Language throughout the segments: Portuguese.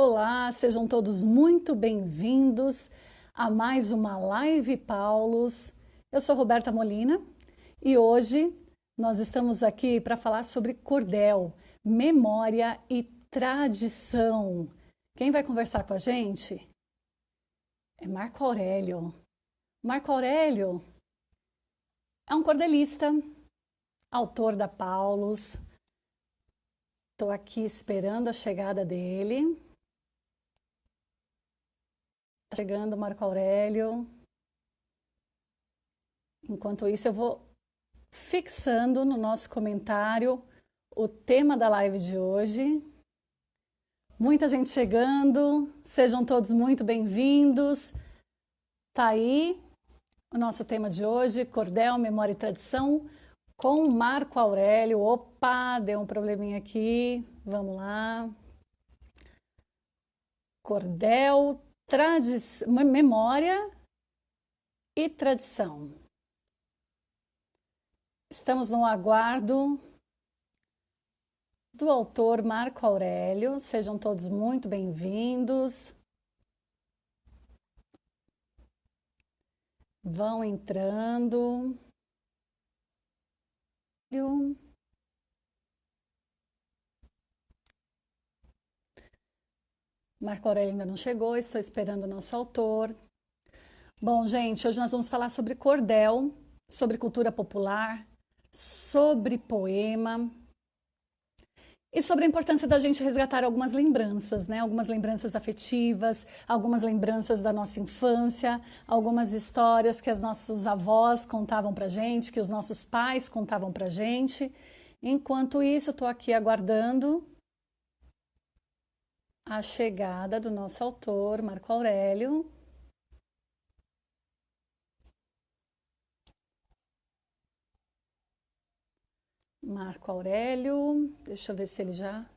Olá, sejam todos muito bem-vindos a mais uma Live Paulus. Eu sou Roberta Molina e hoje nós estamos aqui para falar sobre cordel, memória e tradição. Quem vai conversar com a gente é Marco Aurélio. Marco Aurélio é um cordelista, autor da Paulus. Estou aqui esperando a chegada dele. Chegando Marco Aurélio. Enquanto isso, eu vou fixando no nosso comentário o tema da live de hoje. Muita gente chegando, sejam todos muito bem-vindos. Tá aí o nosso tema de hoje, Cordel, Memória e Tradição, com Marco Aurélio. Opa, deu um probleminha aqui, vamos lá. Cordel, memória e tradição. Estamos no aguardo do autor Marco Aurélio. Sejam todos muito bem-vindos. Vão entrando. Marco Aurélio ainda não chegou, estou esperando o nosso autor. Bom, gente, hoje nós vamos falar sobre cordel, sobre cultura popular, sobre poema e sobre a importância da gente resgatar algumas lembranças, né? Algumas lembranças afetivas, algumas lembranças da nossa infância, algumas histórias que os nossos avós contavam pra gente, que os nossos pais contavam pra gente. Enquanto isso, eu estou aqui aguardando a chegada do nosso autor, Marco Aurélio. Marco Aurélio, deixa eu ver se ele já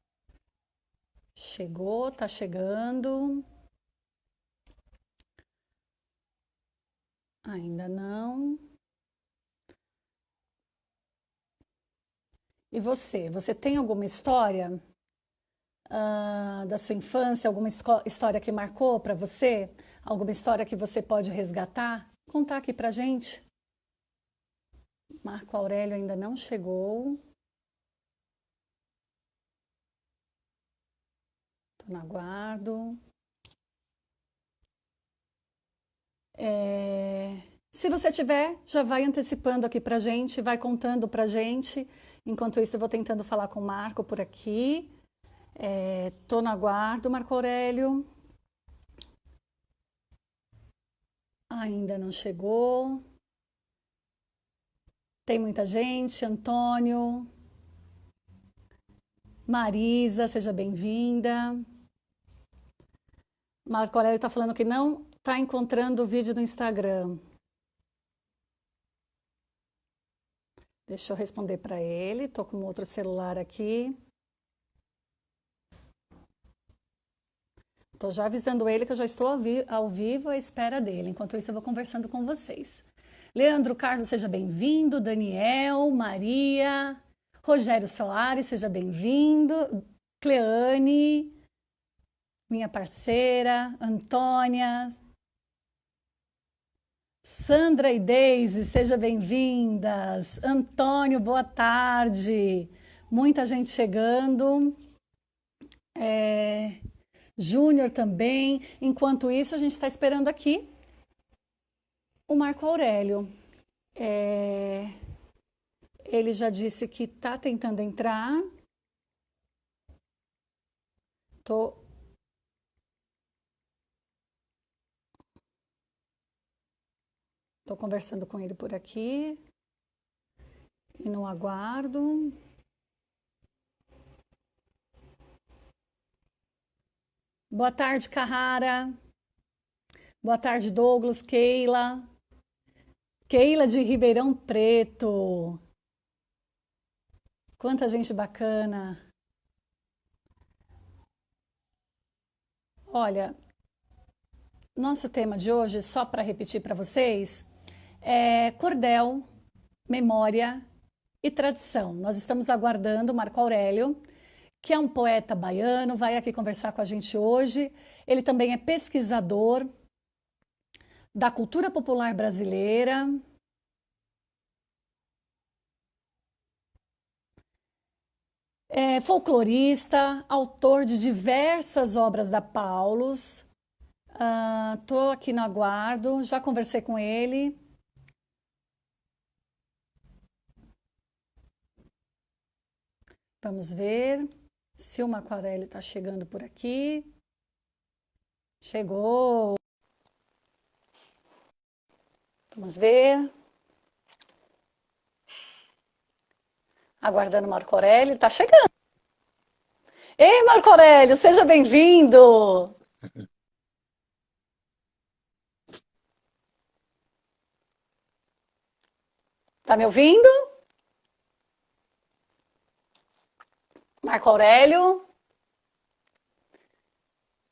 chegou, tá chegando. Ainda não. E você tem alguma história da sua infância, alguma história que marcou para você? Alguma história que você pode resgatar? Contar aqui pra gente. Marco Aurélio ainda não chegou. Estou no aguardo. Se você tiver, já vai antecipando aqui pra gente, vai contando pra gente. Enquanto isso, eu vou tentando falar com o Marco por aqui. Tô no aguardo, Marco Aurélio. Ainda não chegou. Tem muita gente. Antônio. Marisa, seja bem-vinda. Marco Aurélio está falando que não está encontrando o vídeo do Instagram. Deixa eu responder para ele. Estou com outro celular aqui. Estou já avisando ele que eu já estou ao vivo à espera dele. Enquanto isso, eu vou conversando com vocês. Leandro Carlos, seja bem-vindo. Daniel, Maria, Rogério Soares, seja bem-vindo. Cleane, minha parceira, Antônia, Sandra e Deise, sejam bem-vindas. Antônio, boa tarde. Muita gente chegando. Júnior também. Enquanto isso, a gente está esperando aqui o Marco Aurélio. Ele já disse que está tentando entrar. Tô conversando com ele por aqui. E no aguardo. Boa tarde, Carrara. Boa tarde, Douglas, Keila. Keila de Ribeirão Preto. Quanta gente bacana. Olha, nosso tema de hoje, só para repetir para vocês, é cordel, memória e tradição. Nós estamos aguardando o Marco Aurélio, que é um poeta baiano, vai aqui conversar com a gente hoje. Ele também é pesquisador da cultura popular brasileira. É folclorista, autor de diversas obras da Paulus. Estou aqui no aguardo, já conversei com ele. Vamos ver se o Marco Aurélio está chegando por aqui. Chegou. Vamos ver. Aguardando o Marco Aurélio, está chegando. Ei, Marco Aurélio, seja bem-vindo. Tá me ouvindo? Marco Aurélio.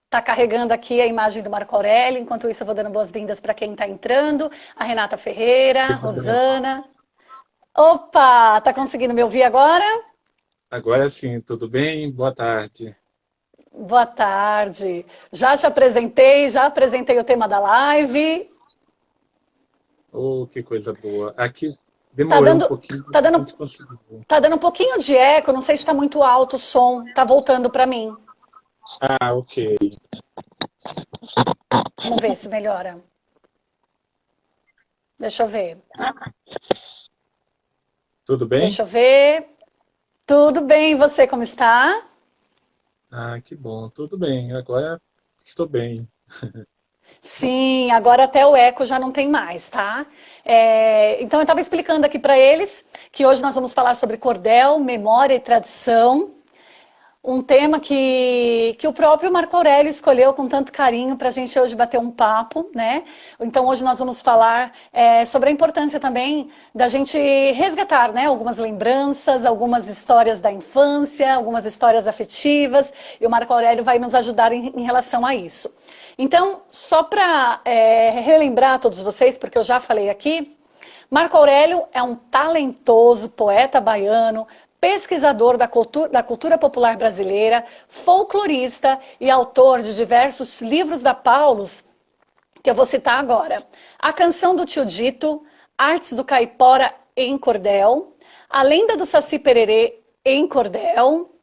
Tá carregando aqui a imagem do Marco Aurélio. Enquanto isso, eu vou dando boas-vindas para quem está entrando. A Renata Ferreira, a Rosana. Opa, tá conseguindo me ouvir agora? Agora sim, tudo bem? Boa tarde. Boa tarde. Já apresentei o tema da live. Oh, que coisa boa. Aqui Tá demorou um dando, pouquinho, tá mas a dando, gente conseguiu. tá dando um pouquinho de eco, não sei se está muito alto o som. Tá voltando para mim. Ah, ok. Vamos ver se melhora. Deixa eu ver. Tudo bem? Deixa eu ver. Tudo bem, e você como está? Ah, que bom, tudo bem. Agora estou bem. Sim, agora até o eco já não tem mais, tá? Então eu estava explicando aqui para eles que hoje nós vamos falar sobre cordel, memória e tradição. Um tema que o próprio Marco Aurélio escolheu com tanto carinho para a gente hoje bater um papo, né? Então hoje nós vamos falar sobre a importância também da gente resgatar, né? Algumas lembranças, algumas histórias da infância, algumas histórias afetivas, e o Marco Aurélio vai nos ajudar em relação a isso. Então, só para relembrar a todos vocês, porque eu já falei aqui, Marco Aurélio é um talentoso poeta baiano, pesquisador da cultura popular brasileira, folclorista e autor de diversos livros da Paulus, que eu vou citar agora. A Canção do Tio Dito, Artes do Caipora em Cordel, A Lenda do Saci Pererê em Cordel,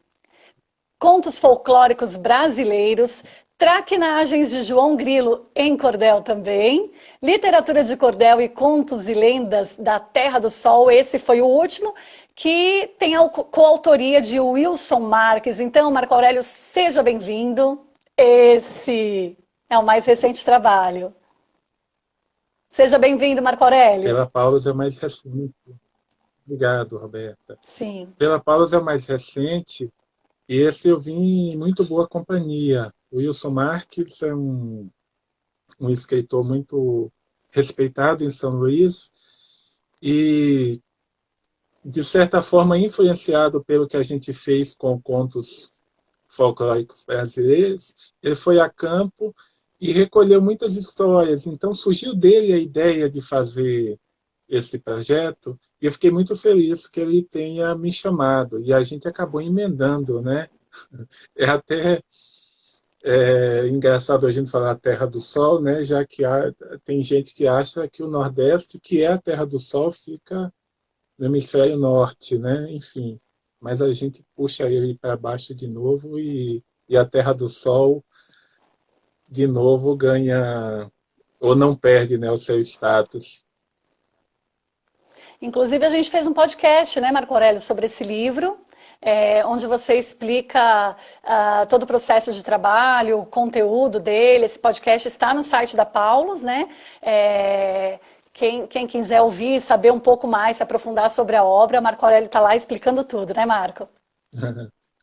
Contos Folclóricos Brasileiros, Traquinagens de João Grilo em cordel também, Literatura de Cordel e Contos e Lendas da Terra do Sol, esse foi o último, que tem a coautoria de Wilson Marques. Então, Marco Aurélio, seja bem-vindo. Esse é o mais recente trabalho. Seja bem-vindo, Marco Aurélio. Pela Paulus é mais recente. Obrigado, Roberta. Sim. Pela Paulus é mais recente e esse eu vim em muito boa companhia. O Wilson Marques é um escritor muito respeitado em São Luís e de certa forma, influenciado pelo que a gente fez com contos folclóricos brasileiros, ele foi a campo e recolheu muitas histórias. Então, surgiu dele a ideia de fazer esse projeto e eu fiquei muito feliz que ele tenha me chamado. E a gente acabou emendando, né? É até engraçado a gente falar a Terra do Sol, né? Já que tem gente que acha que o Nordeste, que é a Terra do Sol, fica no hemisfério norte, né? Enfim, mas a gente puxa ele para baixo de novo e a Terra do Sol de novo ganha ou não perde, né, o seu status. Inclusive, a gente fez um podcast, né, Marco Aurélio, sobre esse livro, onde você explica todo o processo de trabalho, o conteúdo dele. Esse podcast está no site da Paulus, né? Quem quiser ouvir, saber um pouco mais, se aprofundar sobre a obra, Marco Aurélio está lá explicando tudo, né, Marco?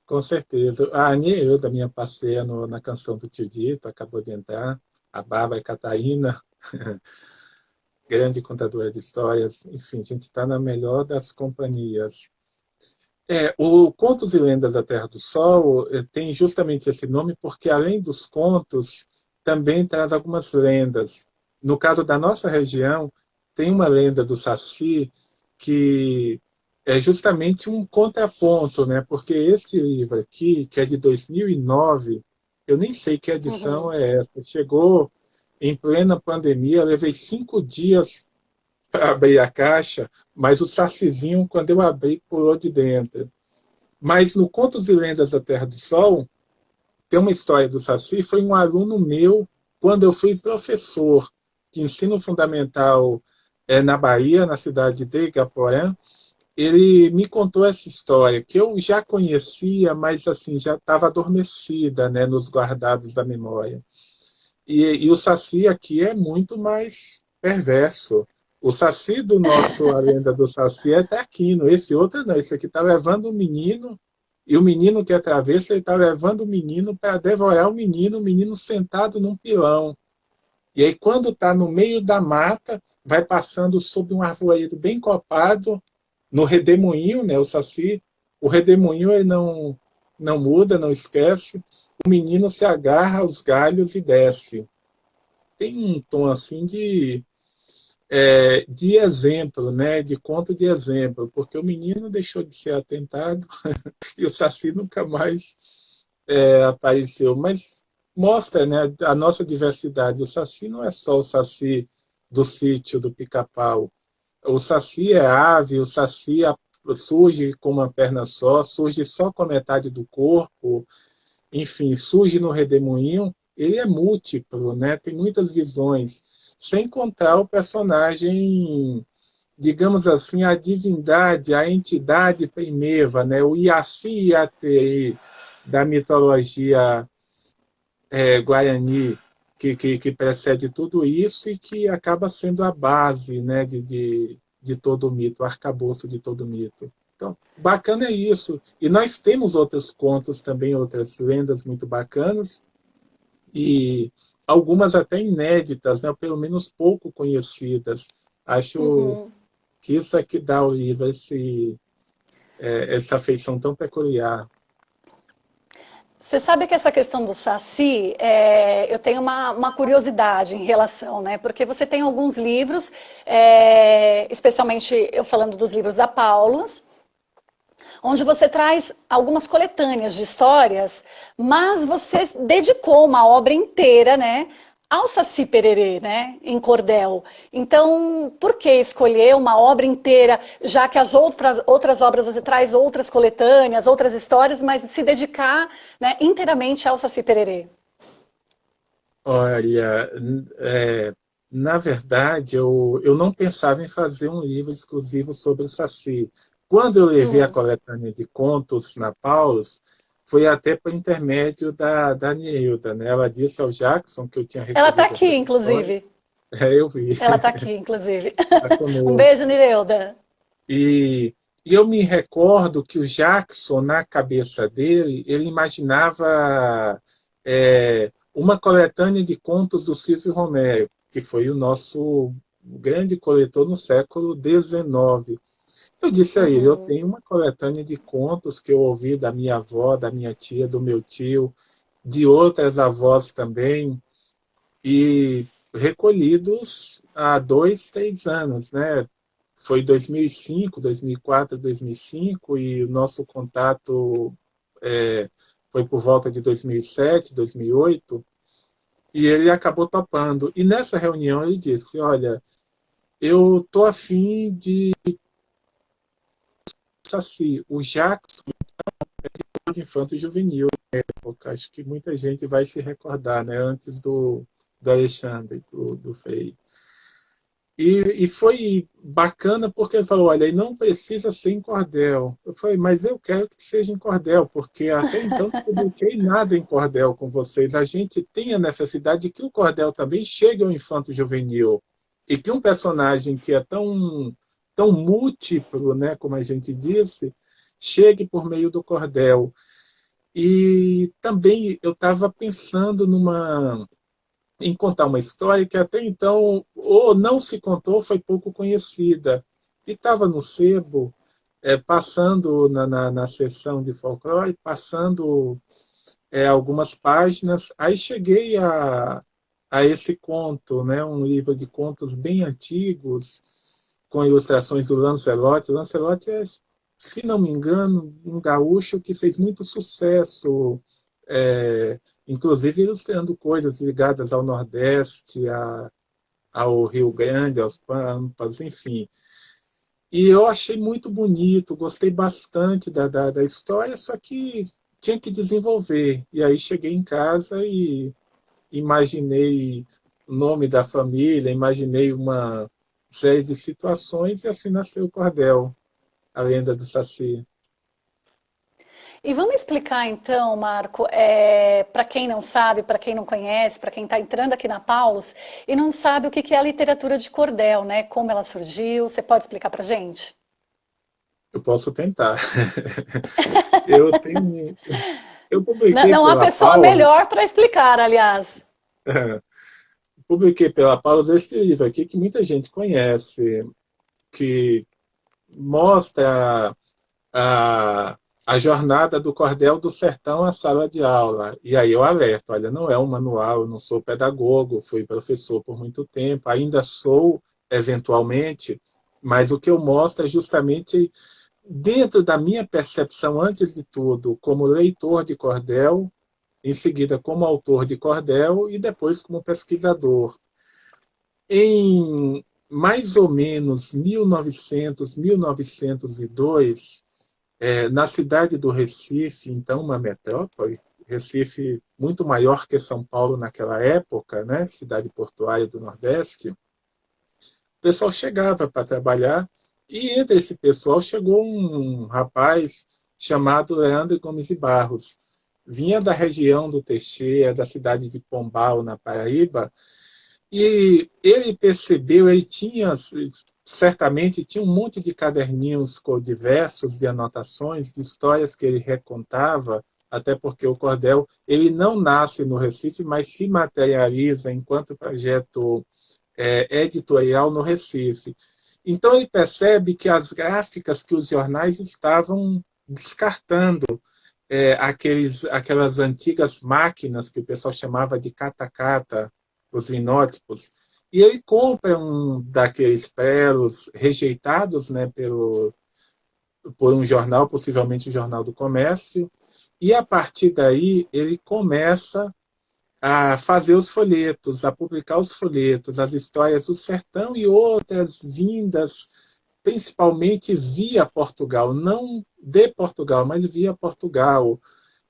Com certeza. A Ania eu, da minha parceira na canção do Tio Dito, acabou de entrar, a Bárbara Catarina, grande contadora de histórias. Enfim, a gente está na melhor das companhias. O Contos e Lendas da Terra do Sol tem justamente esse nome porque, além dos contos, também traz algumas lendas. No caso da nossa região, tem uma lenda do Saci que é justamente um contraponto, né? Porque esse livro aqui, que é de 2009, eu nem sei que edição Uhum. é essa. Chegou em plena pandemia, eu levei 5 dias para abrir a caixa, mas o sacizinho, quando eu abri, pulou de dentro. Mas no Contos e Lendas da Terra do Sol, tem uma história do Saci, foi um aluno meu, quando eu fui professor de ensino fundamental na Bahia, na cidade de Igaporã. Ele me contou essa história que eu já conhecia, mas assim já estava adormecida, né, nos guardados da memória. E o Saci aqui é muito mais perverso. O Saci do nosso A Lenda do Saci é taquino, esse outro não. Esse aqui está levando o menino, e o menino que é travesso, ele está levando o menino para devorar o menino sentado num pilão. E aí, quando está no meio da mata, vai passando sob um arvoredo bem copado, no redemoinho, né, o Saci, o redemoinho ele não muda, não esquece, o menino se agarra aos galhos e desce. Tem um tom assim de exemplo, né, de conto de exemplo, porque o menino deixou de ser atentado e o Saci nunca mais apareceu. Mas mostra, né, a nossa diversidade. O Saci não é só o Saci do sítio do Pica-Pau. O Saci é ave, o Saci surge com uma perna só, surge só com a metade do corpo, enfim, surge no redemoinho. Ele é múltiplo, né? Tem muitas visões, sem contar o personagem, digamos assim, a divindade, a entidade primeva, né? O Iaci Iatei da mitologia guarani, que precede tudo isso e que acaba sendo a base, né, de todo o mito, o arcabouço de todo o mito. Então, bacana é isso. E nós temos outros contos também, outras lendas muito bacanas, e algumas até inéditas, né, ou pelo menos pouco conhecidas. Acho Uhum. que isso é que dá ao livro essa feição tão peculiar. Você sabe que essa questão do Saci, eu tenho uma curiosidade em relação, né? Porque você tem alguns livros, especialmente eu falando dos livros da Paulus, onde você traz algumas coletâneas de histórias, mas você dedicou uma obra inteira, né, ao Saci Pererê, né, em cordel. Então, por que escolher uma obra inteira, já que as outras obras você traz outras coletâneas, outras histórias, mas se dedicar, né, inteiramente ao Saci Pererê? Olha, na verdade, eu não pensava em fazer um livro exclusivo sobre o Saci. Quando eu levei a Hum. coletânea de contos na Paulus, foi até por intermédio da Nilda, né? Ela disse ao Jackson que eu tinha Ela está recolhido aqui, essas histórias. inclusive. Eu vi, Ela está aqui, inclusive. tá Um conosco. beijo, Nireuda. E eu me recordo que o Jackson, na cabeça dele, ele imaginava uma coletânea de contos do Cícero Romero, que foi o nosso grande coletor no século XIX. Eu disse a ele, eu Uhum. tenho uma coletânea de contos que eu ouvi da minha avó, da minha tia, do meu tio, de outras avós também, e recolhidos há 2, 3 anos, né? Foi 2005, 2004, 2005, e o nosso contato é, foi por volta de 2007, 2008, e ele acabou topando. E nessa reunião ele disse, olha, eu tô afim de Saci, o Jackson de Infanto Juvenil, na época. Acho que muita gente vai se recordar, né? Antes do Alexandre, do Frei. E foi bacana porque ele falou, olha, e não precisa ser em cordel. Eu falei, mas eu quero que seja em cordel, porque até então não publiquei nada em cordel com vocês. A gente tem a necessidade de que o cordel também chegue ao infanto juvenil. E que um personagem que é tão múltiplo, né, como a gente disse, chegue por meio do cordel. E também eu estava pensando em contar uma história que até então ou não se contou, foi pouco conhecida. E estava no sebo, passando na sessão de folclore, passando algumas páginas, aí cheguei a esse conto, né, um livro de contos bem antigos, com ilustrações do Lancelot. Lancelot é se não me engano, um gaúcho que fez muito sucesso, inclusive ilustrando coisas ligadas ao Nordeste, ao Rio Grande, aos Pampas, enfim. E eu achei muito bonito, gostei bastante da história, só que tinha que desenvolver. E aí cheguei em casa e imaginei o nome da família, imaginei uma série de situações e assim nasceu o Cordel, a lenda do Saci. E vamos explicar então, Marco, para quem não sabe, para quem não conhece, para quem está entrando aqui na Paulus e não sabe o que é a literatura de cordel, né? Como ela surgiu, você pode explicar para gente? Eu posso tentar. Eu tenho, eu Não, publiquei não há pela pessoa Paulus, melhor para explicar, aliás. publiquei pela Paulus esse livro aqui que muita gente conhece, que mostra a jornada do cordel do sertão à sala de aula. E aí eu alerto, olha, não é um manual, eu não sou pedagogo, fui professor por muito tempo, ainda sou eventualmente, mas o que eu mostro é justamente dentro da minha percepção, antes de tudo, como leitor de cordel, em seguida como autor de cordel e depois como pesquisador. Em mais ou menos 1900, 1902, na cidade do Recife, então uma metrópole, Recife muito maior que São Paulo naquela época, né, cidade portuária do Nordeste, o pessoal chegava para trabalhar e entre esse pessoal chegou um rapaz chamado Leandro Gomes e Barros. Vinha da região do Teixeira, da cidade de Pombal, na Paraíba, e ele percebeu, ele tinha, certamente, tinha um monte de caderninhos diversos de anotações, de histórias que ele recontava, até porque o Cordel, ele não nasce no Recife, mas se materializa enquanto projeto editorial no Recife. Então ele percebe que as gráficas que os jornais estavam descartando, aquelas antigas máquinas que o pessoal chamava de catacata, os vinótipos, e ele compra um daqueles prelos rejeitados, né, por um jornal, possivelmente o Jornal do Comércio, e a partir daí ele começa a fazer os folhetos, a publicar os folhetos, as histórias do sertão e outras vindas, principalmente via Portugal, não de Portugal, mas via Portugal,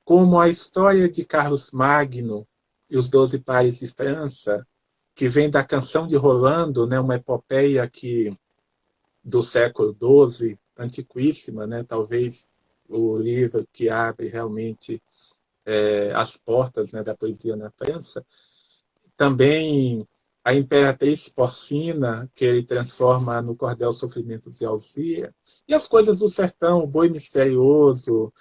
como a história de Carlos Magno e os 12 Pares de França, que vem da Canção de Rolando, né, uma epopeia do século XII, antiquíssima, né, talvez o livro que abre realmente as portas, né, da poesia na França. Também a Imperatriz Porcina, que ele transforma no Cordel Sofrimentos de Alzira, e as coisas do sertão, o Boi Misterioso,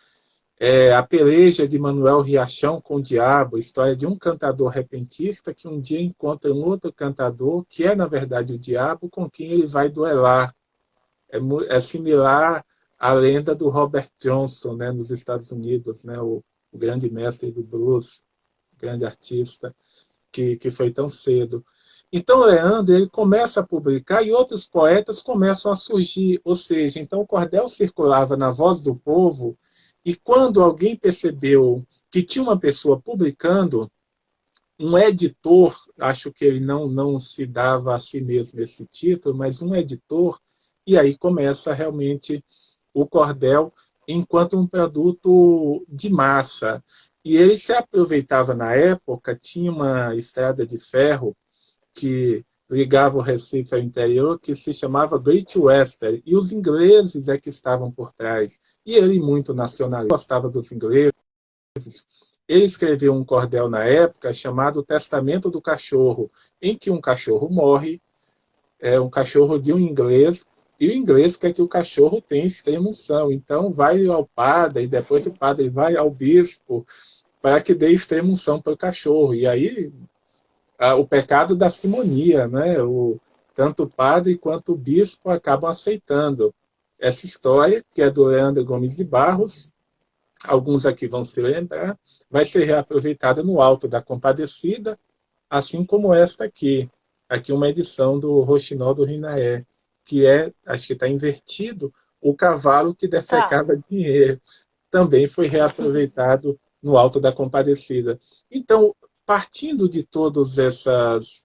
a peleja de Manuel Riachão com o diabo, história de um cantador repentista que um dia encontra um outro cantador, que é, na verdade, o diabo, com quem ele vai duelar. É similar à lenda do Robert Johnson, né, nos Estados Unidos, né, o grande mestre do blues, grande artista, que foi tão cedo. Então, Leandro ele começa a publicar e outros poetas começam a surgir, ou seja, então o cordel circulava na voz do povo e quando alguém percebeu que tinha uma pessoa publicando, um editor, acho que ele não se dava a si mesmo esse título, mas um editor, e aí começa realmente o cordel enquanto um produto de massa. E ele se aproveitava na época, tinha uma estrada de ferro que ligava o Recife ao interior, que se chamava Great Western, e os ingleses é que estavam por trás. E ele, muito nacionalista, gostava dos ingleses. Ele escreveu um cordel na época chamado Testamento do Cachorro, em que um cachorro morre, um cachorro de um inglês, e o inglês quer que o cachorro tenha extrema unção. Então vai ao padre, e depois o padre vai ao bispo, para que dê extrema unção para o cachorro. E aí o pecado da simonia, né? Tanto o padre quanto o bispo acabam aceitando essa história, que é do Leandro Gomes de Barros, alguns aqui vão se lembrar, vai ser reaproveitada no Alto da Compadecida, assim como esta aqui. Aqui uma edição do Roxinol do Rinaé, que acho que está invertido, o cavalo que Tá. defecava dinheiro também foi reaproveitado no Alto da Compadecida. Então, partindo de todas essas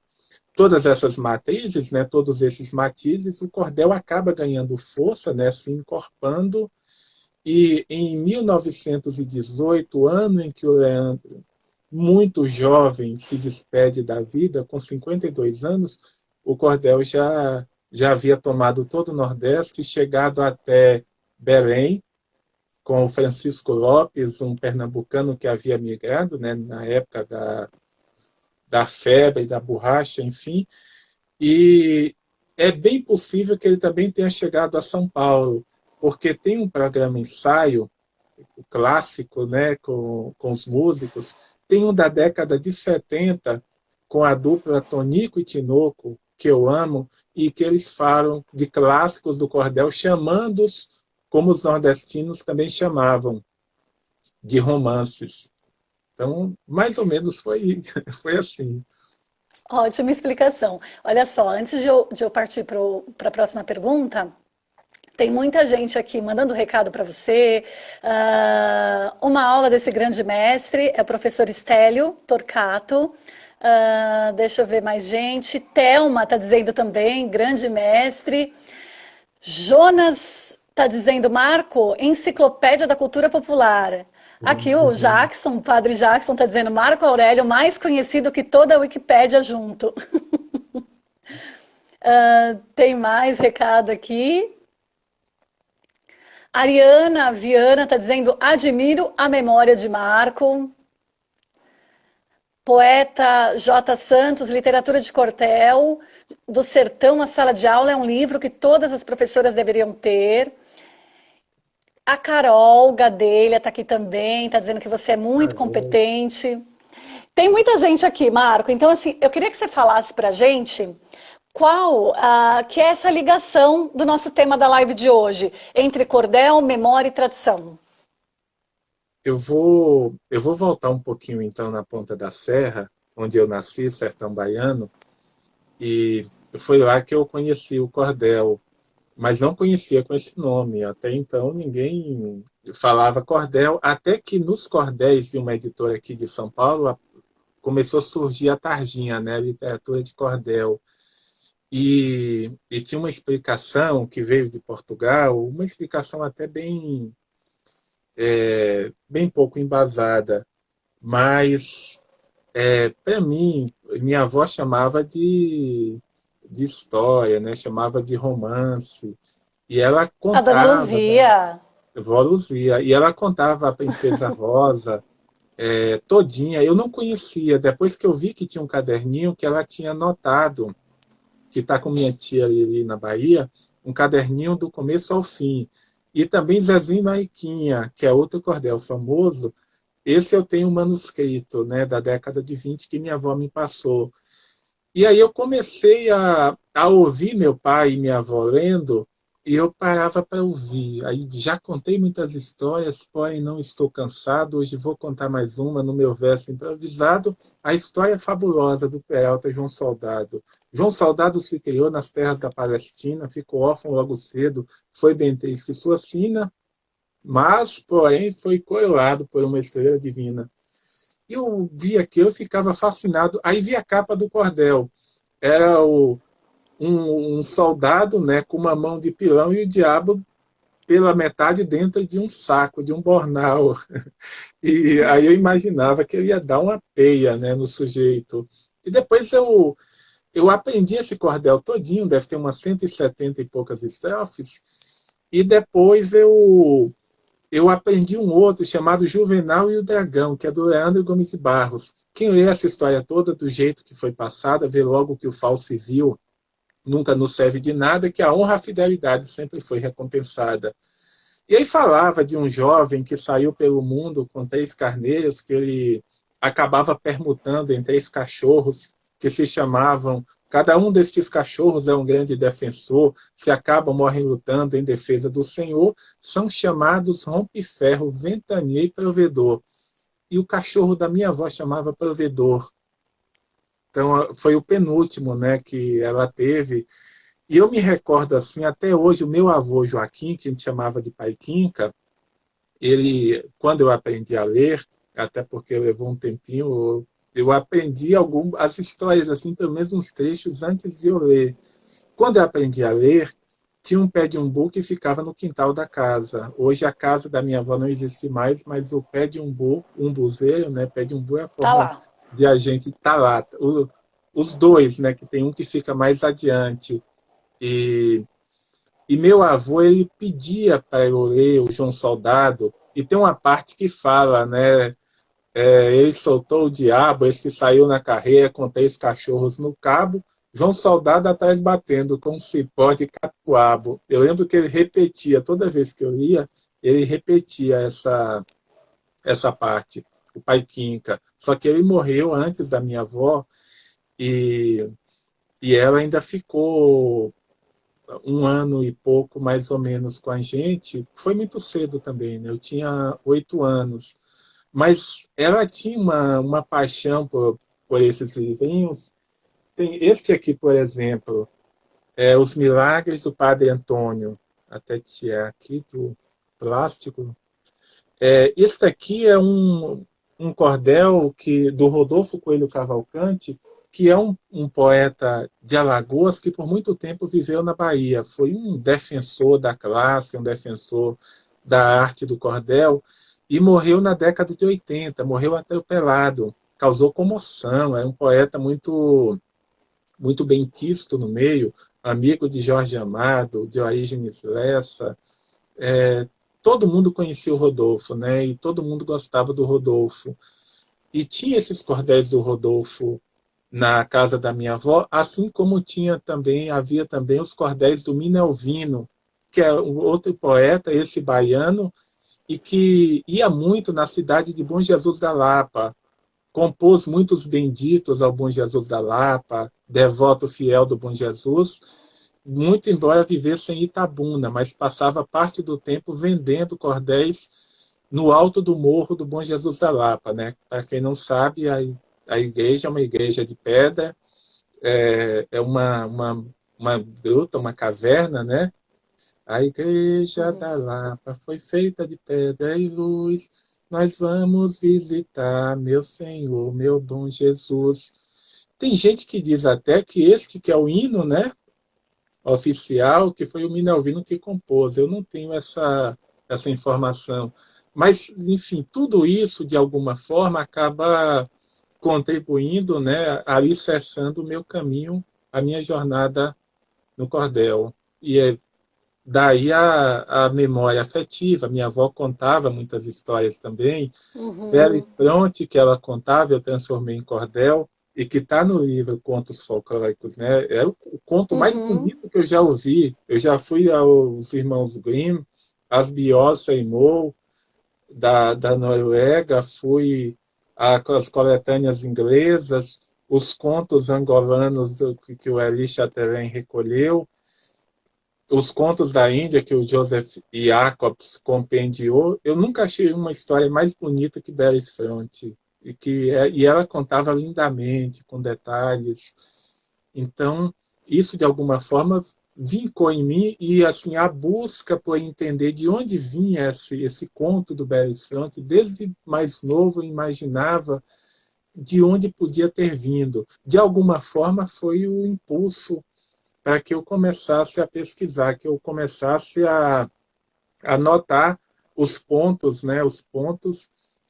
matrizes, né, todos esses matizes, o cordel acaba ganhando força, né, se encorpando, e em 1918, ano em que o Leandro, muito jovem, se despede da vida, com 52 anos, o cordel já havia tomado todo o Nordeste, chegado até Belém, com o Francisco Lopes, um pernambucano que havia migrado, né, na época da febre, da borracha, enfim, e é bem possível que ele também tenha chegado a São Paulo, porque tem um programa ensaio clássico, né, com os músicos, tem um da década de 70, com a dupla Tonico e Tinoco, que eu amo, e que eles falam de clássicos do cordel, chamando-os, como os nordestinos também chamavam, de romances. Então, mais ou menos foi assim. Ótima explicação. Olha só, antes de eu partir para a próxima pergunta, tem muita gente aqui mandando recado para você. Uma aula desse grande mestre é o professor Estélio Torcato. Deixa eu ver mais gente. Thelma está dizendo também, grande mestre. Jonas está dizendo, Marco, Enciclopédia da Cultura Popular. Aqui o Jackson, o padre Jackson, está dizendo Marco Aurélio, mais conhecido que toda a Wikipédia junto. Tem mais recado aqui. Ariana Viana está dizendo, admiro a memória de Marco. Poeta J. Santos, Literatura de Cordel, do Sertão à Sala de Aula, é um livro que todas as professoras deveriam ter. A Carol Gadelha está aqui também, está dizendo que você é muito competente. Tem muita gente aqui, Marco. Então, assim, eu queria que você falasse para a gente qual que é essa ligação do nosso tema da live de hoje, entre cordel, memória e tradição. Eu vou voltar um pouquinho, então, na Ponta da Serra, onde eu nasci, Sertão Baiano, e foi lá que eu conheci o cordel, mas não conhecia com esse nome. Até então, ninguém falava cordel, até que nos cordéis de uma editora aqui de São Paulo começou a surgir a tarjinha, né, literatura de cordel. E tinha uma explicação que veio de Portugal, uma explicação até bem pouco embasada, mas para mim, minha avó chamava de história, né? Chamava de romance, e ela A Dona contava da Luzia. Vó Luzia, e ela contava a Princesa Rosa todinha. Eu não conhecia, depois que eu vi que tinha um caderninho que ela tinha anotado, que está com minha tia ali na Bahia, um caderninho do começo ao fim. E também Zezinho e Mariquinha, que é outro cordel famoso. Esse eu tenho um manuscrito, né, da década de 20 que minha avó me passou. E aí eu comecei a ouvir meu pai e minha avó lendo, e eu parava para ouvir. Aí já contei muitas histórias, porém não estou cansado. Hoje vou contar mais uma no meu verso improvisado, a história fabulosa do Peralta João Soldado. João Soldado se criou nas terras da Palestina, ficou órfão logo cedo, foi bem triste sua sina, mas, porém, foi coroado por uma estrela divina. Eu vi aquilo, eu ficava fascinado. Aí vi a capa do cordel. Era um soldado, né, com uma mão de pilão e o diabo pela metade dentro de um saco, de um bornal. E aí eu imaginava que ele ia dar uma peia, né, no sujeito. E depois eu aprendi esse cordel todinho, deve ter umas 170 e poucas estrofes, e depois eu aprendi um outro chamado Juvenal e o Dragão, que é do Leandro Gomes de Barros. Quem lê essa história toda do jeito que foi passada, vê logo que o falsivio nunca nos serve de nada, que a honra e a fidelidade sempre foi recompensada. E aí falava de um jovem que saiu pelo mundo com 3 carneiros, que ele acabava permutando em 3 cachorros, que se chamavam, cada um destes cachorros é um grande defensor, se acabam, morrem lutando em defesa do Senhor, são chamados rompe-ferro, ventania e provedor. E o cachorro da minha avó chamava provedor. Então, foi o penúltimo, né, que ela teve. E eu me recordo assim, até hoje, o meu avô Joaquim, que a gente chamava de Pai Quinca, ele, quando eu aprendi a ler, até porque levou um tempinho, eu aprendi as histórias, assim, pelo menos uns trechos antes de eu ler. Quando eu aprendi a ler, tinha um pé de umbu que ficava no quintal da casa. Hoje a casa da minha avó não existe mais, mas o pé de umbu, umbuzeiro, né? Pé de umbu é a Tá forma lá. de a gente estar lá. Os dois, né? Que tem um que fica mais adiante. E, e meu avô, ele pedia para eu ler o João Soldado, e tem uma parte que fala, né? Ele soltou o diabo, esse que saiu na carreira com 3 cachorros no cabo, João Soldado atrás batendo com um cipó de catuabo. Eu lembro que ele repetia, toda vez que eu lia, ele repetia essa parte, o pai Quinca. Só que ele morreu antes da minha avó e, e ela ainda ficou 1 ano e pouco, mais ou menos, com a gente. Foi muito cedo também, né? Eu tinha 8 anos. Mas ela tinha uma paixão por esses livrinhos. Tem esse aqui, por exemplo, Os Milagres do Padre Antônio, até tirar aqui do plástico. Esse aqui é um cordel do Rodolfo Coelho Cavalcante, que é um poeta de Alagoas que por muito tempo viveu na Bahia. Foi um defensor da classe, um defensor da arte do cordel, e morreu na década de 80, morreu atropelado, causou comoção, é um poeta muito, muito benquisto no meio, amigo de Jorge Amado, de Orígenes Lessa. Todo mundo conhecia o Rodolfo, né? E todo mundo gostava do Rodolfo. E tinha esses cordéis do Rodolfo na casa da minha avó, assim como havia também os cordéis do Minelvino, que é um outro poeta, esse baiano, e que ia muito na cidade de Bom Jesus da Lapa, compôs muitos benditos ao Bom Jesus da Lapa, devoto fiel do Bom Jesus, muito embora vivesse em Itabuna, mas passava parte do tempo vendendo cordéis no alto do morro do Bom Jesus da Lapa, né? Para quem não sabe, a igreja é uma igreja de pedra, é uma gruta, uma caverna, né? A igreja da Lapa foi feita de pedra e luz. Nós vamos visitar, meu Senhor, meu bom Jesus. Tem gente que diz até que este que é o hino, né, oficial, que foi o Minelvino que compôs. Eu não tenho essa informação. Mas, enfim, tudo isso, de alguma forma, acaba contribuindo, né, alicerçando o meu caminho, a minha jornada no cordel. E daí a memória afetiva. Minha avó contava muitas histórias também. Belle Fronte, que ela contava, eu transformei em cordel, e que está no livro Contos Folclóricos. Né? É o conto mais bonito que eu já ouvi. Eu já fui aos Irmãos Grimm, às Biossa e Moe, da Noruega, fui às coletâneas inglesas, os contos angolanos que o Elie Chatelain recolheu, os contos da Índia que o Joseph Jacobs compendiou. Eu nunca achei uma história mais bonita que Belle Fronte, e ela contava lindamente, com detalhes. Então, isso de alguma forma vincou em mim, e assim a busca por entender de onde vinha esse conto do Belle Fronte. Desde mais novo eu imaginava de onde podia ter vindo. De alguma forma foi o impulso para que eu começasse a pesquisar, que eu começasse a anotar os pontos, né,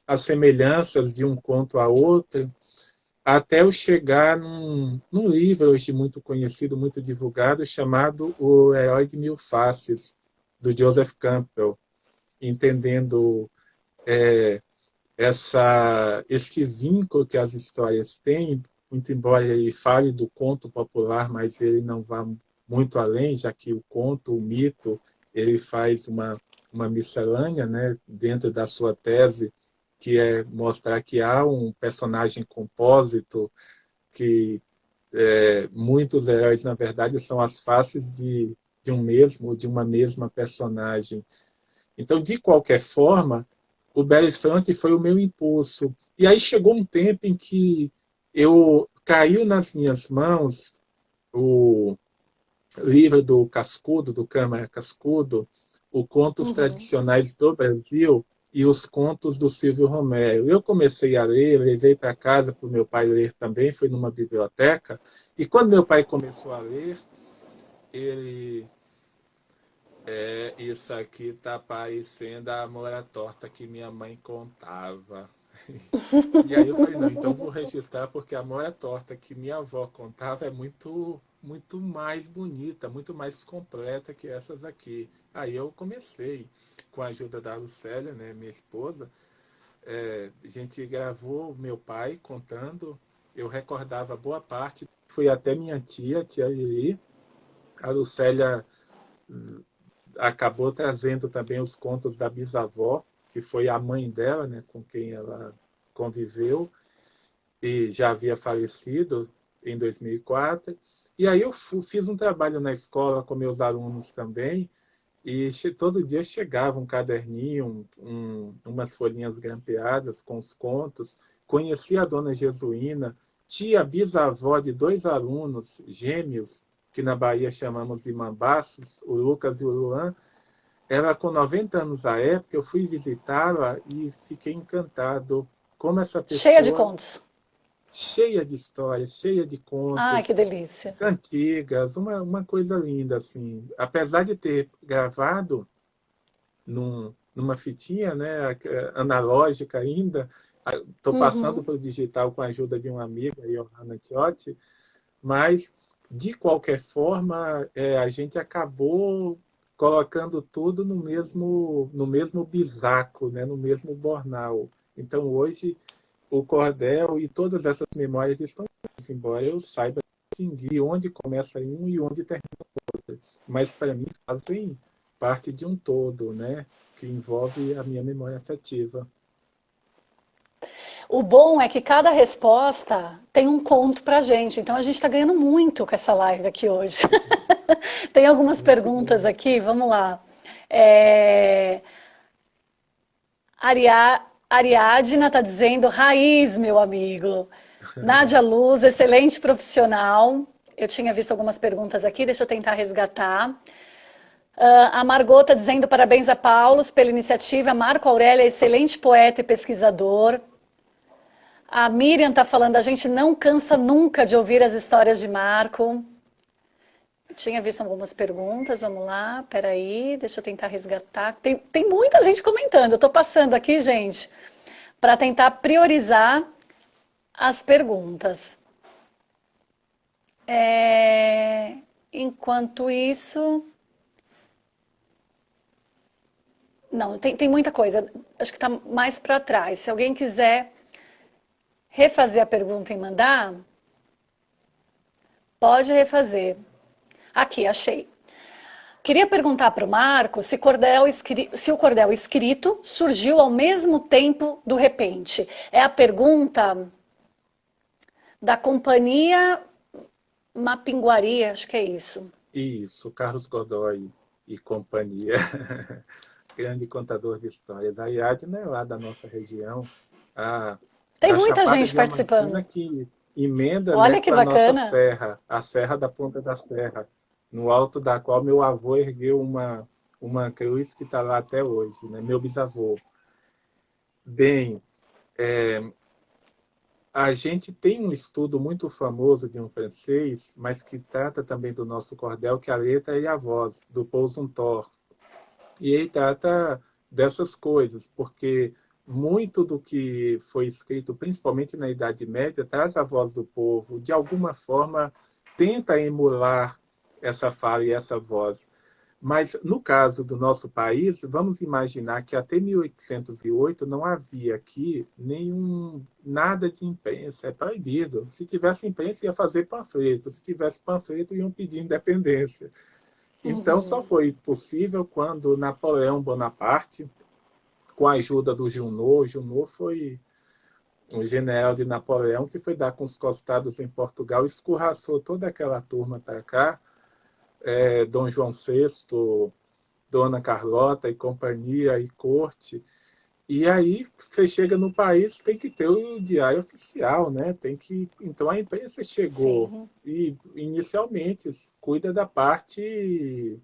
as semelhanças de um conto a outro, até eu chegar num livro hoje muito conhecido, muito divulgado, chamado O Herói de Mil Faces, do Joseph Campbell, entendendo esse vínculo que as histórias têm, muito embora ele fale do conto popular, mas ele não vá muito além, já que o conto, o mito, ele faz uma miscelânea, né, dentro da sua tese, que é mostrar que há um personagem compósito, que muitos heróis, na verdade, são as faces de de uma mesma personagem. Então, de qualquer forma, o Belle Fronte foi o meu impulso. E aí chegou um tempo em que caiu nas minhas mãos livro do Cascudo, do Câmara Cascudo, o Contos Tradicionais do Brasil e os contos do Silvio Romero. Eu comecei a ler, levei para casa para o meu pai ler também, fui numa biblioteca, e quando meu pai começou a ler, ele... isso aqui está parecendo a Amor à Torta que minha mãe contava. E aí eu falei, não, então vou registrar, porque a Amor à Torta que minha avó contava é muito mais bonita, muito mais completa que essas aqui. Aí eu comecei, com a ajuda da Lucélia, né, minha esposa, a gente gravou meu pai contando, eu recordava boa parte, fui até minha tia Lili, a Lucélia acabou trazendo também os contos da bisavó, que foi a mãe dela, né, com quem ela conviveu, e já havia falecido em 2004. E aí eu fiz um trabalho na escola com meus alunos também, e todo dia chegava um caderninho, umas folhinhas grampeadas com os contos. Conheci a dona Jesuína, tia bisavó de 2 alunos gêmeos, que na Bahia chamamos de mambaços, o Lucas e o Luan. Ela com 90 anos à época, eu fui visitá-la e fiquei encantado como essa pessoa... Cheia de contos. Cheia de histórias, cheia de Ai, contos, que delícia. cantigas, uma coisa linda, assim. Apesar de ter gravado numa fitinha, né, analógica ainda, estou passando para o digital com a ajuda de uma amiga, a Johanna Chiotti, mas, de qualquer forma, a gente acabou colocando tudo no mesmo bisaco, né, no mesmo bornal. Então, hoje, o cordel e todas essas memórias estão, embora eu saiba distinguir onde começa um e onde termina o outro. Mas, para mim, fazem parte de um todo, né, que envolve a minha memória afetiva. O bom é que cada resposta tem um conto pra gente, então a gente está ganhando muito com essa live aqui hoje. Tem algumas perguntas aqui, vamos lá. É... Ariadna está dizendo, raiz, meu amigo. Nádia Luz, excelente profissional. Eu tinha visto algumas perguntas aqui, deixa eu tentar resgatar. A Margot está dizendo parabéns a Paulos pela iniciativa. Marco Aurélio é excelente poeta e pesquisador. A Miriam está falando, a gente não cansa nunca de ouvir as histórias de Marco. Eu tinha visto algumas perguntas, vamos lá, peraí, deixa eu tentar resgatar. Tem muita gente comentando, eu estou passando aqui, gente, para tentar priorizar as perguntas. Enquanto isso... Não, tem muita coisa, acho que está mais para trás. Se alguém quiser refazer a pergunta e mandar, pode refazer. Aqui, achei. Queria perguntar para o Marco se o cordel escrito surgiu ao mesmo tempo do repente. É a pergunta da companhia Mapinguari, acho que é isso. Isso, Carlos Godoy e companhia. Grande contador de histórias. A Ariadna é lá da nossa região. Tem Da muita Chapada gente Diamantina, participando. que emenda, né, Olha que com a nossa bacana. serra, a Serra da Ponta da Serra, no alto da qual meu avô ergueu uma cruz que está lá até hoje, né, meu bisavô. Bem, a gente tem um estudo muito famoso de um francês, mas que trata também do nosso cordel, que é a letra e a voz, do Paul Zumthor. E ele trata dessas coisas, porque muito do que foi escrito, principalmente na Idade Média, traz a voz do povo, de alguma forma tenta emular essa fala e essa voz. Mas, no caso do nosso país, vamos imaginar que até 1808 não havia aqui nada de imprensa, é proibido. Se tivesse imprensa, ia fazer panfleto. Se tivesse panfleto, iam pedir independência. Então, só foi possível quando Napoleão Bonaparte, com a ajuda do Junot foi um general de Napoleão que foi dar com os costados em Portugal, escorraçou toda aquela turma para cá, Dom João VI, Dona Carlota e companhia e corte, E aí você chega no país, tem que ter o diário oficial, né? Tem que, então a imprensa chegou Sim. e inicialmente cuida da parte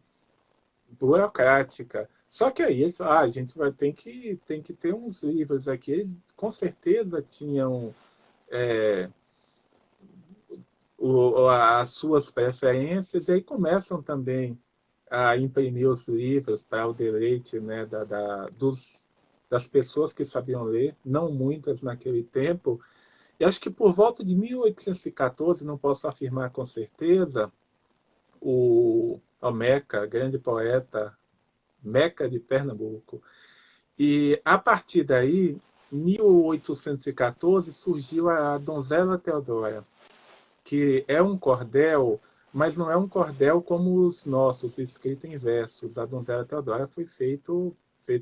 burocrática. Só que aí a gente vai tem que ter uns livros aqui. Eles com certeza tinham as suas preferências, e aí começam também a imprimir os livros para o deleite, né, das pessoas que sabiam ler, não muitas naquele tempo. E acho que por volta de 1814, não posso afirmar com certeza, o Meca, grande poeta, Meca de Pernambuco. E a partir daí, em 1814, surgiu a Donzela Teodora, que é um cordel, mas não é um cordel como os nossos, escrito em versos. A Donzela Teodora foi feito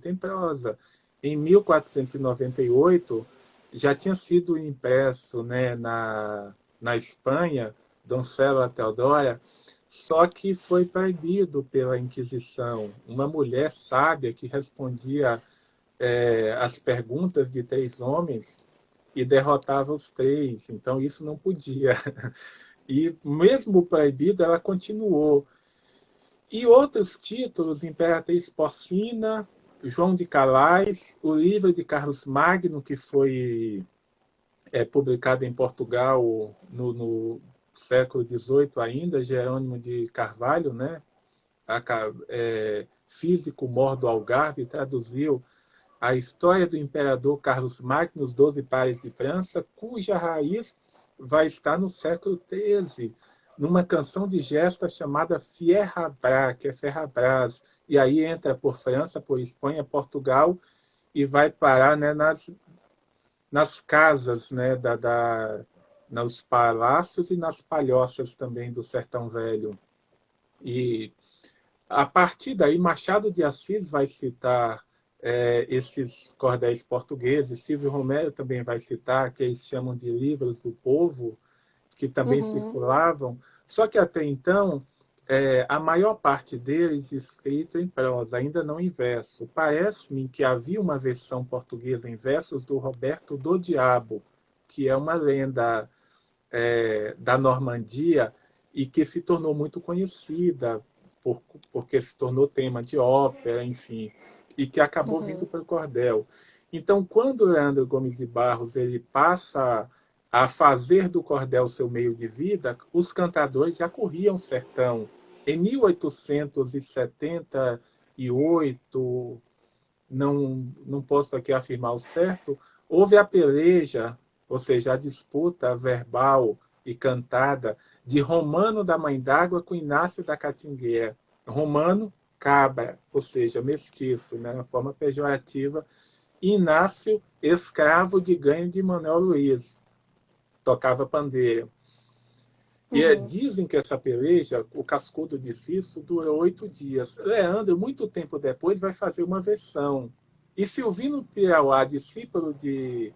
em prosa. Em 1498, já tinha sido impresso, né, na Espanha, Donzela Teodora, só que foi proibido pela Inquisição. Uma mulher sábia que respondia as perguntas de 3 homens e derrotava os 3. Então isso não podia. E mesmo proibido, ela continuou. E outros títulos, Imperatriz Porcina, João de Calais, o livro de Carlos Magno, que foi publicado em Portugal no século XVIII ainda, Jerônimo de Carvalho, né? Físico mor do Algarve, traduziu a história do imperador Carlos Magno, os 12 pares de França, cuja raiz vai estar no século XIII, numa canção de gesta chamada Fierrabras, que é Ferrabras, e aí entra por França, por Espanha, Portugal, e vai parar, né, nas casas, né, nos palácios e nas palhoças também do Sertão Velho. E a partir daí, Machado de Assis vai citar esses cordéis portugueses, Silvio Romero também vai citar, que eles chamam de livros do povo, que também Uhum. circulavam, só que até então, a maior parte deles escrito em prosa, ainda não em verso. Parece-me que havia uma versão portuguesa em versos do Roberto do Diabo, que é uma lenda da Normandia e que se tornou muito conhecida porque se tornou tema de ópera, enfim, e que acabou vindo Uhum. para o cordel. Então, quando Leandro Gomes de Barros ele passa a fazer do cordel seu meio de vida, os cantadores já corriam o sertão. Em 1878, não posso aqui afirmar o certo, houve a peleja, ou seja, a disputa verbal e cantada de Romano da Mãe d'Água com Inácio da Catingueira. Romano, cabra, ou seja, mestiço, né, na forma pejorativa. Inácio, escravo de ganho de Manuel Luiz, tocava pandeiro. E Uhum. dizem que essa peleja, o Cascudo diz isso, durou 8 dias. Leandro, muito tempo depois, vai fazer uma versão. E Silvino Pirauá, discípulo de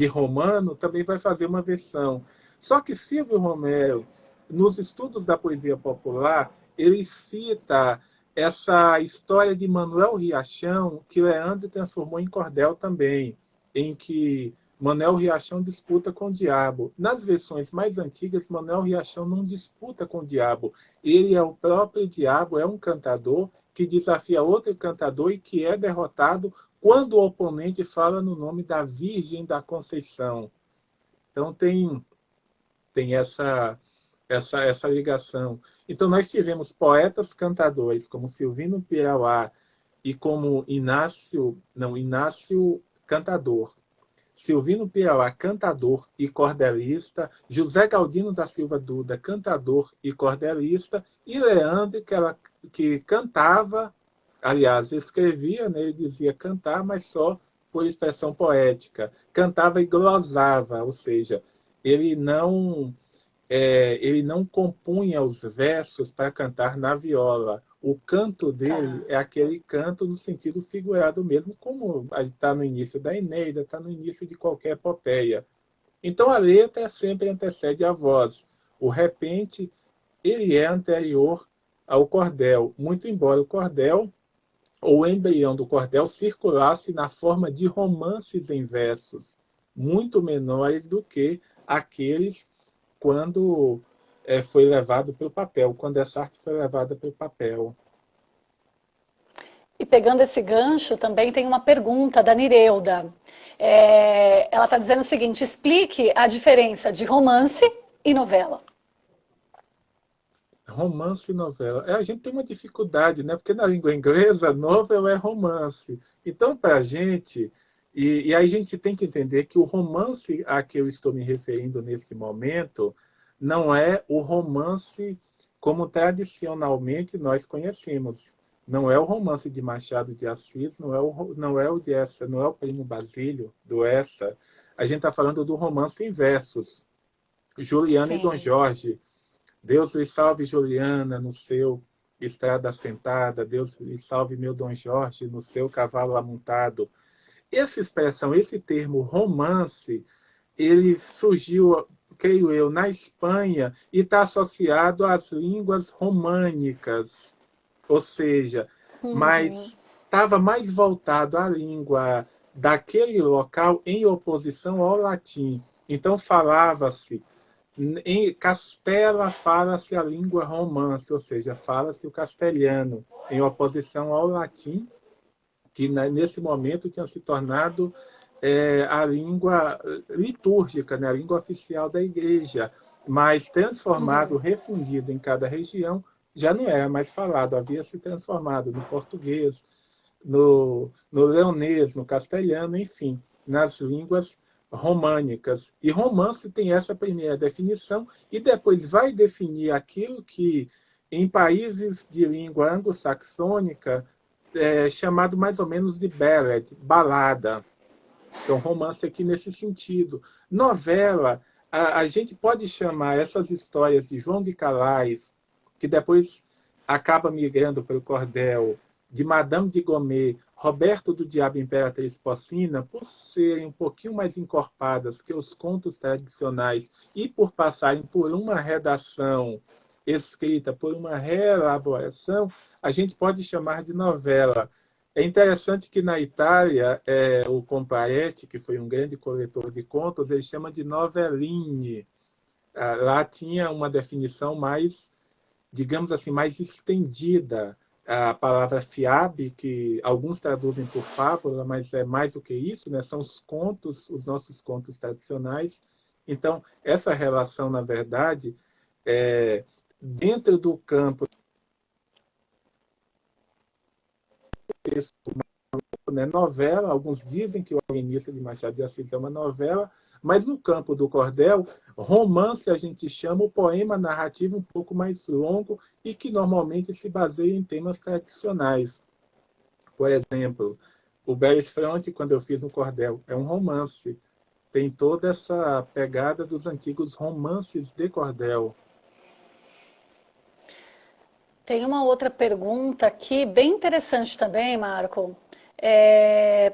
Romano, também vai fazer uma versão. Só que Silvio Romero, nos estudos da poesia popular, ele cita essa história de Manuel Riachão, que Leandro transformou em cordel também, em que Manuel Riachão disputa com o diabo. Nas versões mais antigas, Manuel Riachão não disputa com o diabo. Ele é o próprio diabo, é um cantador que desafia outro cantador e que é derrotado quando o oponente fala no nome da Virgem da Conceição. Então tem essa ligação. Então nós tivemos poetas cantadores como Silvino Pirauá e como Inácio Cantador, Silvino Pirauá, cantador e cordelista, José Galdino da Silva Duda, cantador e cordelista, e Leandro, que cantava, aliás, escrevia, né, ele dizia cantar, mas só por expressão poética. Cantava e glosava, ou seja, ele não ele não compunha os versos para cantar na viola. O canto dele Tá. é aquele canto no sentido figurado mesmo, como está no início da Eneida, está no início de qualquer epopeia. Então a letra sempre antecede a voz. O repente, ele é anterior ao cordel, muito embora o cordel ou embrião do cordel circulasse na forma de romances em versos, muito menores do que aqueles quando foi levado para o papel, quando essa arte foi levada para o papel. E pegando esse gancho, também tem uma pergunta da Nireuda. Ela está dizendo o seguinte: explique a diferença de romance e novela. Romance e novela. A gente tem uma dificuldade, né? Porque na língua inglesa, novel é romance. Então, para a gente, e aí a gente tem que entender que o romance a que eu estou me referindo nesse momento não é o romance como tradicionalmente nós conhecemos. Não é o romance de Machado de Assis, não é o de Essa, não é o Primo Basílio do Essa. A gente está falando do romance em versos. Juliana e Dom Sim. Jorge. Deus lhe salve, Juliana, no seu estrada assentada. Deus lhe salve, meu Dom Jorge, no seu cavalo amontado. Essa expressão, esse termo romance, ele surgiu, creio eu, na Espanha e está associado às línguas românicas, ou seja, Uhum. mas estava mais voltado à língua daquele local em oposição ao latim. Então falava-se em Castela fala-se a língua romance, ou seja, fala-se o castelhano, em oposição ao latim, que nesse momento tinha se tornado a língua litúrgica, né, a língua oficial da igreja, mas transformado, Uhum. refundido em cada região, já não era mais falado, havia se transformado no português, no leonês, no castelhano, enfim, nas línguas românicas. E romance tem essa primeira definição e depois vai definir aquilo que em países de língua anglo-saxônica é chamado mais ou menos de ballad, balada. Então, romance aqui nesse sentido. Novela, a gente pode chamar essas histórias de João de Calais, que depois acaba migrando para o cordel, de Madame de Gomet, Roberto do Diabo e Imperatriz Pocina, por serem um pouquinho mais encorpadas que os contos tradicionais e por passarem por uma redação escrita, por uma reelaboração, a gente pode chamar de novela. É interessante que na Itália, o Comparetti, que foi um grande coletor de contos, ele chama de noveline. Lá tinha uma definição mais, digamos assim, mais estendida. A palavra fiabe, que alguns traduzem por fábula, mas é mais do que isso, né? São os contos, os nossos contos tradicionais. Então, essa relação, na verdade, é, dentro do campo texto, né, novela, alguns dizem que o Alienista de Machado de Assis é uma novela, mas no campo do cordel, romance a gente chama o poema narrativo um pouco mais longo e que normalmente se baseia em temas tradicionais. Por exemplo, o Beres Fronte, quando eu fiz um cordel, é um romance. Tem toda essa pegada dos antigos romances de cordel. Tem uma outra pergunta aqui, bem interessante também, Marco.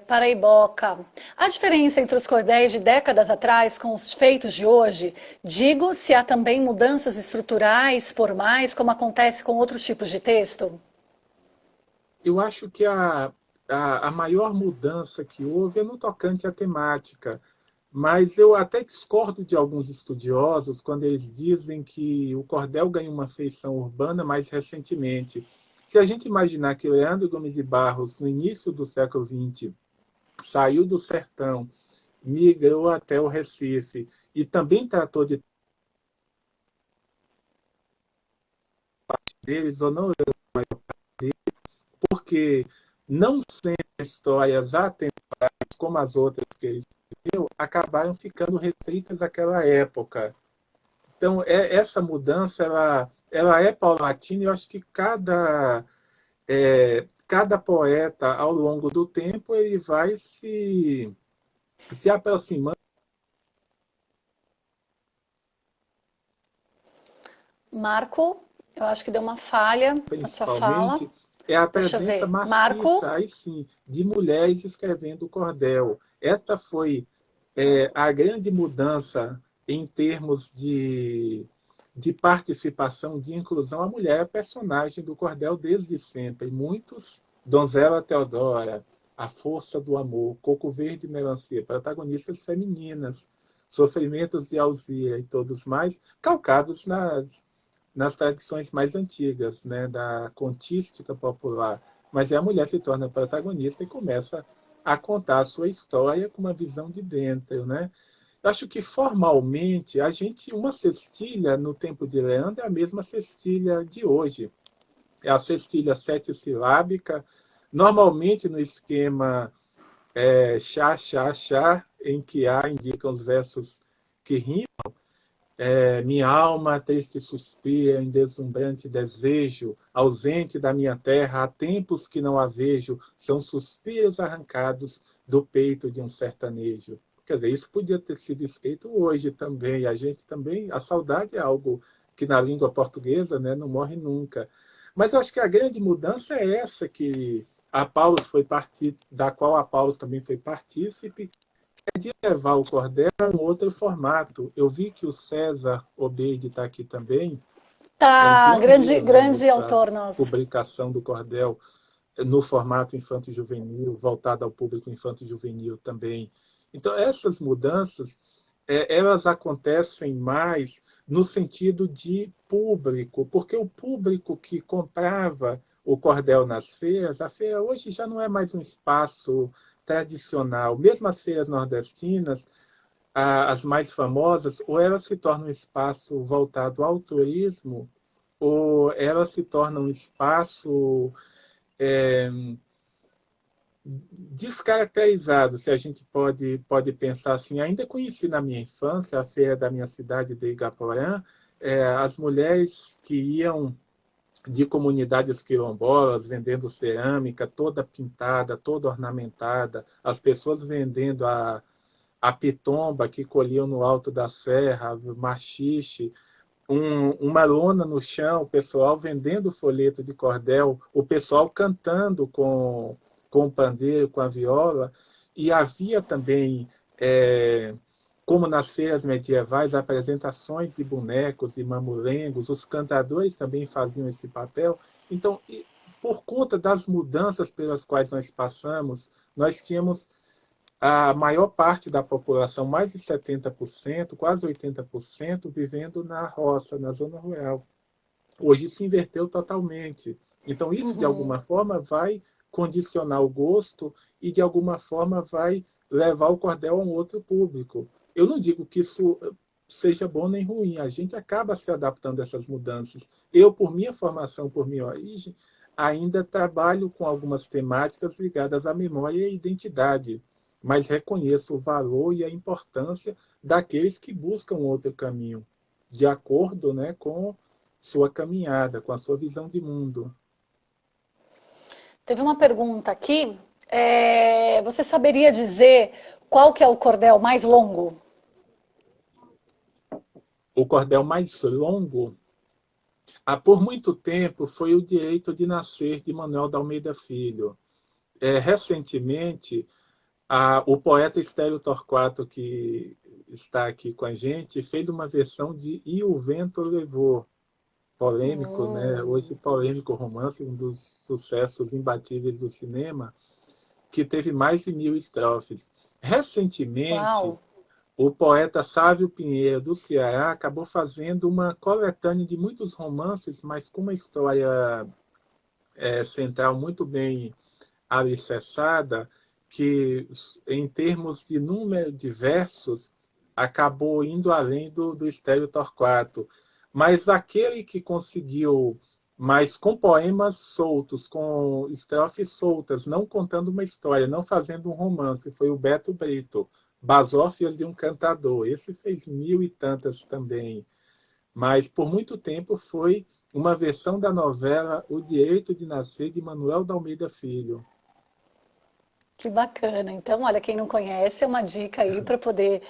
Paraiboca. A diferença entre os cordéis de décadas atrás com os feitos de hoje? Digo se há também mudanças estruturais, formais, como acontece com outros tipos de texto? Eu acho que a maior mudança que houve é no tocante à temática. Mas eu até discordo de alguns estudiosos quando eles dizem que o cordel ganhou uma feição urbana mais recentemente. Se a gente imaginar que Leandro Gomes de Barros, no início do século XX, saiu do sertão, migrou até o Recife e também tratou de deles, ou não, porque não sendo histórias atemporais como as outras que ele escreveu, acabaram ficando restritas àquela época. Então, essa mudança ela é paulatina e eu acho que cada poeta, ao longo do tempo, ele vai se aproximando, Marco, eu acho que deu uma falha na sua fala. principalmente, é a Deixa eu presença ver. Marco, maciça, aí sim, de mulheres escrevendo cordel. Essa foi a grande mudança em termos de participação, de inclusão. A mulher é personagem do cordel desde sempre. Muitos Donzela Teodora, A Força do Amor, Coco Verde e Melancia, protagonistas femininas, Sofrimentos de Alzira e todos mais, calcados nas tradições mais antigas, né, da contística popular. Mas a mulher se torna protagonista e começa a contar a sua história com uma visão de dentro, né? Eu acho que formalmente uma cestilha no tempo de Leandro é a mesma cestilha de hoje. É a cestilha sete-silábica, normalmente no esquema chá, chá, chá, em que A indicam os versos que rimam. Minha alma triste suspira em deslumbrante desejo, ausente da minha terra, há tempos que não a vejo, são suspiros arrancados do peito de um sertanejo. Quer dizer, isso podia ter sido escrito hoje também. A gente também, a saudade é algo que na língua portuguesa, né, não morre nunca. Mas eu acho que a grande mudança é essa que a Paulus foi da qual a Paulus também foi partícipe, de levar o cordel a um outro formato. Eu vi que o César Obeide está aqui também, é um Tá, grande, pioneiro, né, grande nessa autor nosso. publicação do cordel no formato infanto-juvenil, voltado ao público infanto-juvenil também. Então, essas mudanças, elas acontecem mais no sentido de público, porque o público que comprava o cordel nas feiras, a feira hoje já não é mais um espaço tradicional. Mesmo as feiras nordestinas, as mais famosas, ou elas se tornam um espaço voltado ao turismo, ou elas se tornam um espaço descaracterizado, se a gente pode pensar assim. Ainda conheci na minha infância a feira da minha cidade de Igaporã, as mulheres que iam de comunidades quilombolas, vendendo cerâmica toda pintada, toda ornamentada, as pessoas vendendo a pitomba que colhiam no alto da serra, machixe, uma lona no chão, o pessoal vendendo folheto de cordel, o pessoal cantando com o pandeiro, com a viola, e havia também, como nas feiras medievais, apresentações de bonecos e mamulengos, os cantadores também faziam esse papel. Então, por conta das mudanças pelas quais nós passamos, nós tínhamos a maior parte da população, mais de 70%, quase 80%, vivendo na roça, na zona rural. Hoje se inverteu totalmente. Então, isso, de alguma forma, vai condicionar o gosto e, de alguma forma, vai levar o cordel a um outro público. Eu não digo que isso seja bom nem ruim, a gente acaba se adaptando a essas mudanças. Eu, por minha formação, por minha origem, ainda trabalho com algumas temáticas ligadas à memória e à identidade, mas reconheço o valor e a importância daqueles que buscam outro caminho, de acordo, né, com sua caminhada, com a sua visão de mundo. Teve uma pergunta aqui. Você saberia dizer qual que é o cordel mais longo? O cordel mais longo, por muito tempo, foi O Direito de Nascer, de Manuel da Almeida Filho. Recentemente, o poeta Estélio Torquato, que está aqui com a gente, fez uma versão de E o Vento Levou, polêmico, né? Hoje polêmico romance, um dos sucessos imbatíveis do cinema, que teve mais de 1000 estrofes. Recentemente, Uau! o poeta Sávio Pinheiro, do Ceará, acabou fazendo uma coletânea de muitos romances, mas com uma história central muito bem alicerçada, que, em termos de número de versos, acabou indo além do Estélio Torquato. Mas aquele que conseguiu, mas com poemas soltos, com estrofes soltas, não contando uma história, não fazendo um romance, foi o Beto Brito, Basófias de um Cantador. Esse fez 1000 e tantas também. Mas, por muito tempo, foi uma versão da novela O Direito de Nascer, de Manuel da Almeida Filho. Que bacana. Então, olha, quem não conhece, é uma dica aí para poder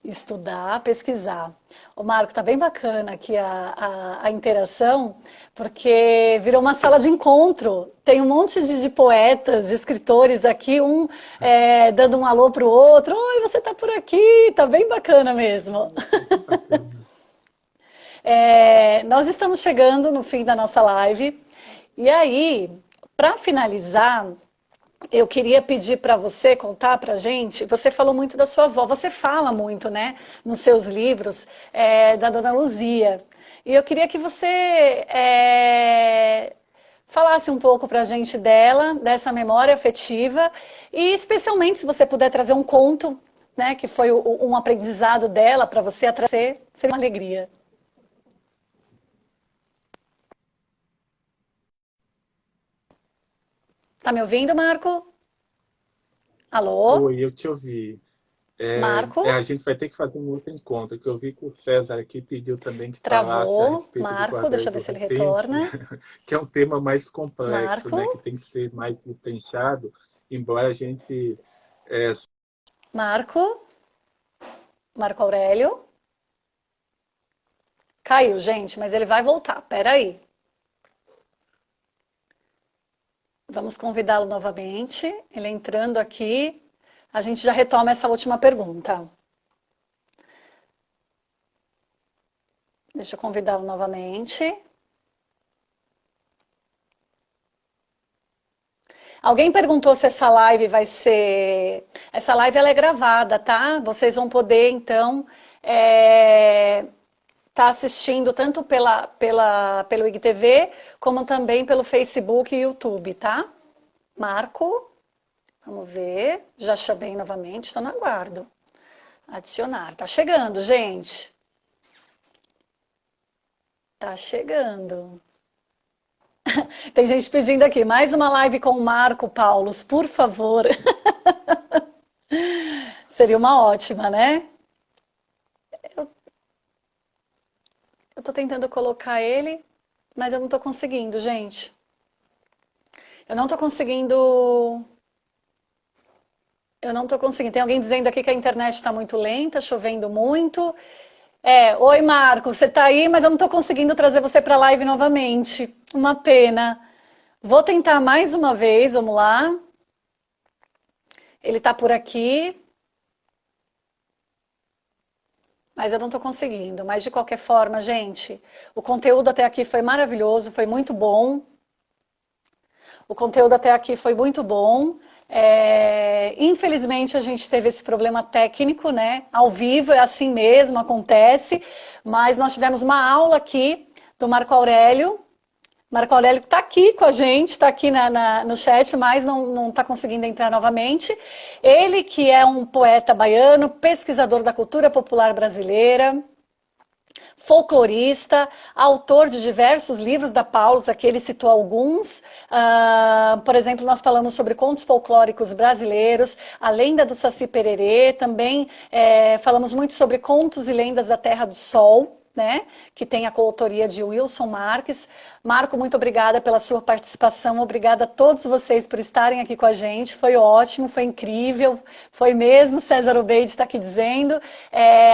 estudar, pesquisar. O Marco, tá bem bacana aqui a interação, porque virou uma sala de encontro. Tem um monte de poetas, de escritores aqui, dando um alô pro outro. Oi, você tá por aqui, tá bem bacana mesmo. Nós estamos chegando no fim da nossa live, e aí, Para finalizar, eu queria pedir para você contar para gente. Você falou muito da sua avó, você fala muito, né, nos seus livros, da Dona Luzia. E eu queria que você falasse um pouco para a gente dela, dessa memória afetiva, e especialmente se você puder trazer um conto, né, que foi um aprendizado dela para você trazer, seria uma alegria. Tá me ouvindo, Marco? Alô? Oi, eu te ouvi. Marco? A gente vai ter que fazer um outro encontro, que eu vi que o César aqui pediu também que falasse a Travou. respeito do Marco, quadro deixa eu ver se ele adolescente, retorna. que é um tema mais complexo, né, que Marco? tem que ser mais destrinchado, embora a gente é, Marco? Marco Aurélio? Caiu, gente, mas ele vai voltar. Peraí. Vamos convidá-lo novamente. Ele entrando aqui, a gente já retoma essa última pergunta. Deixa eu convidá-lo novamente. Alguém perguntou se essa live vai ser. Essa live ela é gravada, tá? Vocês vão poder, então, tá assistindo tanto pelo IGTV, como também pelo Facebook e YouTube, tá? Marco, vamos ver. Já chamei novamente, estou no aguardo. Adicionar. Tá chegando, gente. Tá chegando. Tem gente pedindo aqui, mais uma live com o Marco Paulos, por favor. Seria uma ótima, né? Eu tô tentando colocar ele, mas eu não tô conseguindo, gente. Eu não tô conseguindo. Eu não tô conseguindo. Tem alguém dizendo aqui que a internet está muito lenta, chovendo muito. Oi Marco, você tá aí, mas eu não tô conseguindo trazer você para a live novamente. Uma pena. Vou tentar mais uma vez, vamos lá. Ele tá por aqui. Mas eu não tô conseguindo. Mas de qualquer forma, gente, o conteúdo até aqui foi maravilhoso, foi muito bom. O conteúdo até aqui foi muito bom. Infelizmente a gente teve esse problema técnico, né? Ao vivo é assim mesmo, acontece. Mas nós tivemos uma aula aqui do Marco Aurélio. Marco Aurélio está aqui com a gente, está aqui no chat, mas não está conseguindo entrar novamente. Ele que é um poeta baiano, pesquisador da cultura popular brasileira, folclorista, autor de diversos livros da Paulus, aqui ele citou alguns. Por exemplo, nós falamos sobre contos folclóricos brasileiros, a lenda do Saci Pererê, também falamos muito sobre contos e lendas da Terra do Sol, né, que tem a coautoria de Wilson Marques. Marco, muito obrigada pela sua participação, obrigada a todos vocês por estarem aqui com a gente, foi ótimo, foi incrível, foi mesmo, César Obeide está aqui dizendo,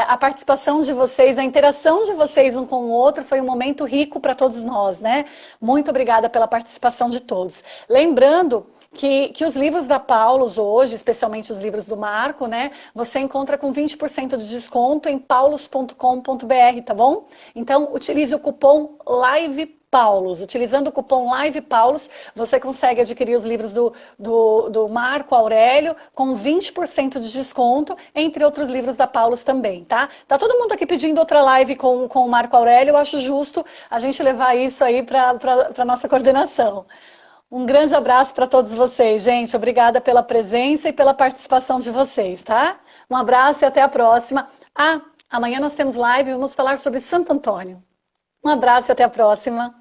a participação de vocês, a interação de vocês um com o outro foi um momento rico para todos nós, né, muito obrigada pela participação de todos. Lembrando que os livros da Paulus hoje, especialmente os livros do Marco, né, você encontra com 20% de desconto em paulus.com.br, tá bom? Então, utilize o cupom LIVEPAULUS. Utilizando o cupom LIVEPAULUS, você consegue adquirir os livros do Marco Aurélio com 20% de desconto, entre outros livros da Paulus também, tá? Tá todo mundo aqui pedindo outra live com o Marco Aurélio, eu acho justo a gente levar isso aí para nossa coordenação. Um grande abraço para todos vocês, gente. Obrigada pela presença e pela participação de vocês, tá? Um abraço e até a próxima. Amanhã nós temos live e vamos falar sobre Santo Antônio. Um abraço e até a próxima.